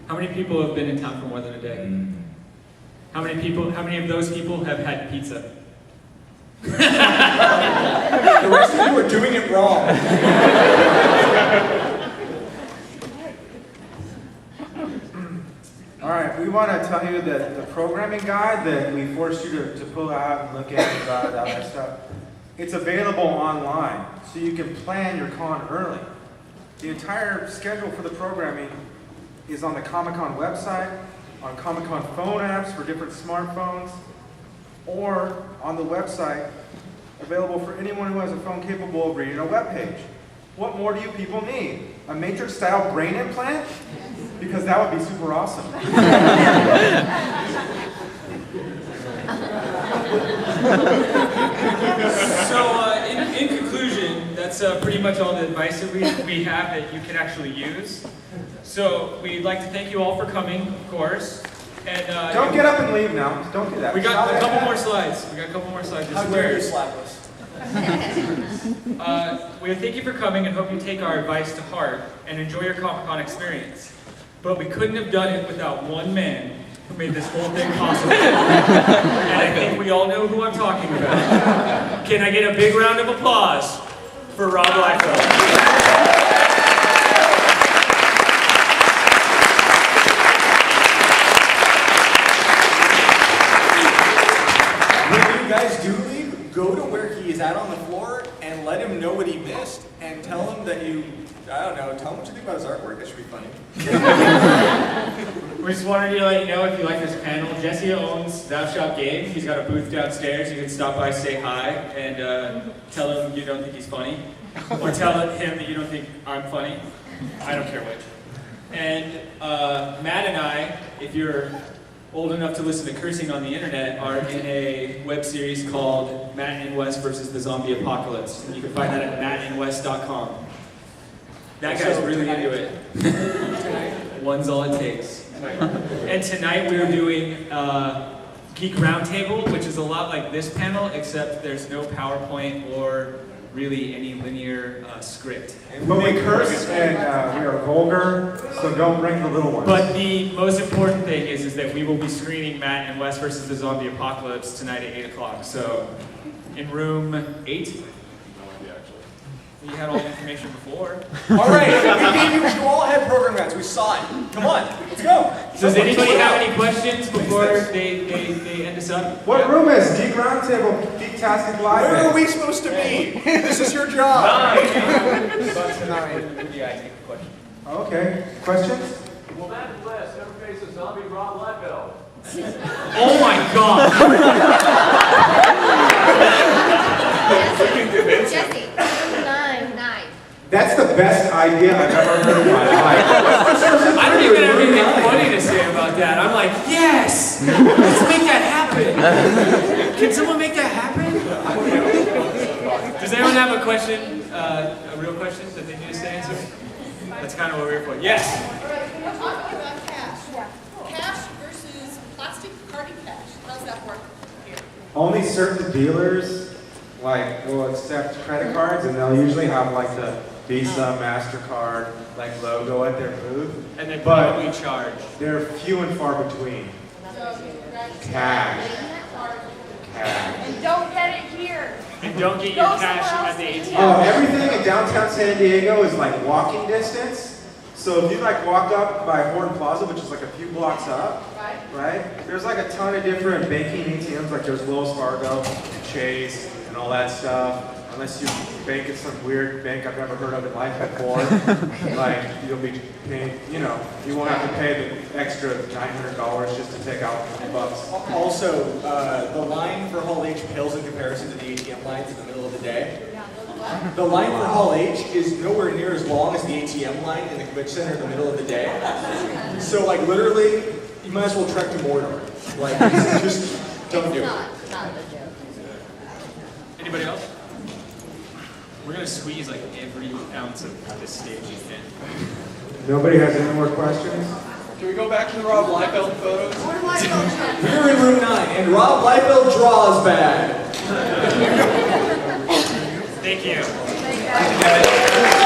How many people have been in town for more than a day? How many of those people have had pizza? The rest of you are doing it wrong. All right, we want to tell you that the programming guide that we forced you to pull out and look at and all that stuff, it's available online, so you can plan your con early. The entire schedule for the programming is on the Comic-Con website, on Comic-Con phone apps for different smartphones, or on the website, available for anyone who has a phone capable of reading a web page. What more do you people need? A Matrix-style brain implant? Because that would be super awesome. So, in conclusion, that's pretty much all the advice that we have that you can actually use. So, we'd like to thank you all for coming, of course. And don't get up and leave now. Don't do that. We got a couple more slides. How dare you slap us? We thank you for coming and hope you take our advice to heart and enjoy your Comic-Con experience. But we couldn't have done it without one man who made this whole thing possible. And I think we all know who I'm talking about. Can I get a big round of applause for Rob Liefeld? Go to where he is at on the floor and let him know what he missed and tell him that you, I don't know, tell him what you think about his artwork. That should be funny. We just wanted to let you know if you like this panel, Jesse owns Thou Shop Games. He's got a booth downstairs. You can stop by, say hi, and tell him you don't think he's funny. Or tell him that you don't think I'm funny. I don't care which. And Matt and I, if you're old enough to listen to cursing on the internet, are in a web series called Matt and Wes versus the Zombie Apocalypse. And you can find that at mattandwes.com. That guy's really into it. One's all it takes. And tonight we are doing Geek Roundtable, which is a lot like this panel, except there's no PowerPoint or really any linear script. But we curse and we are vulgar, so don't bring the little ones. But the most important thing is that we will be screening Matt and Wes versus the Zombie Apocalypse tonight at 8 o'clock. So, in room 8. You had all the information before. All right, we gave you all head program guides. We saw it. Come on, let's go. Does anybody have any questions before they end us up? What room is Geek Roundtable, Geek-tastic Live? Where are we supposed to be? This is your job. 9. Yeah, I take a question. Okay, questions? Will Matt and Wes ever face a zombie Rob Liefeld? Oh my God! Jesse, 9. That's the best idea I've ever heard in my life. I don't even have anything funny to say about that. I'm like, yes! Let's make that happen! Can someone make that happen? Does anyone have a question, a real question that they need us to answer? That's kind of what we're here for. Yes? All right, we're talking about cash. Cash versus plastic carded cash. How's that work here? Only certain dealers will accept credit cards, and they'll usually have like the Visa, MasterCard logo at their booth. And they probably charge. They're few and far between. So, Cash. And don't get it here. And don't get your cash at the ATM. Oh, everything in downtown San Diego is like walking distance. So if you walk up by Horton Plaza, which is a few blocks up, right? There's a ton of different banking ATMs, there's Wells Fargo, Chase, and all that stuff. Unless you bank at some weird bank I've never heard of in life before, you'll be paying, you won't have to pay the extra $900 just to take out $20. Also, the line for Hall H pales in comparison to the ATM lines in the middle of the day. The line for Hall H is nowhere near as long as the ATM line in the convention center in the middle of the day. So, literally, you might as well trek to Mordor. Just don't do it. It's not a joke. Anybody else? We're going to squeeze every ounce of this stage you can. Nobody has any more questions? Can we go back to the Rob Liefeld photos? Where do I go? We're in room 9, and Rob Liefeld draws bad. Thank you. Thank you.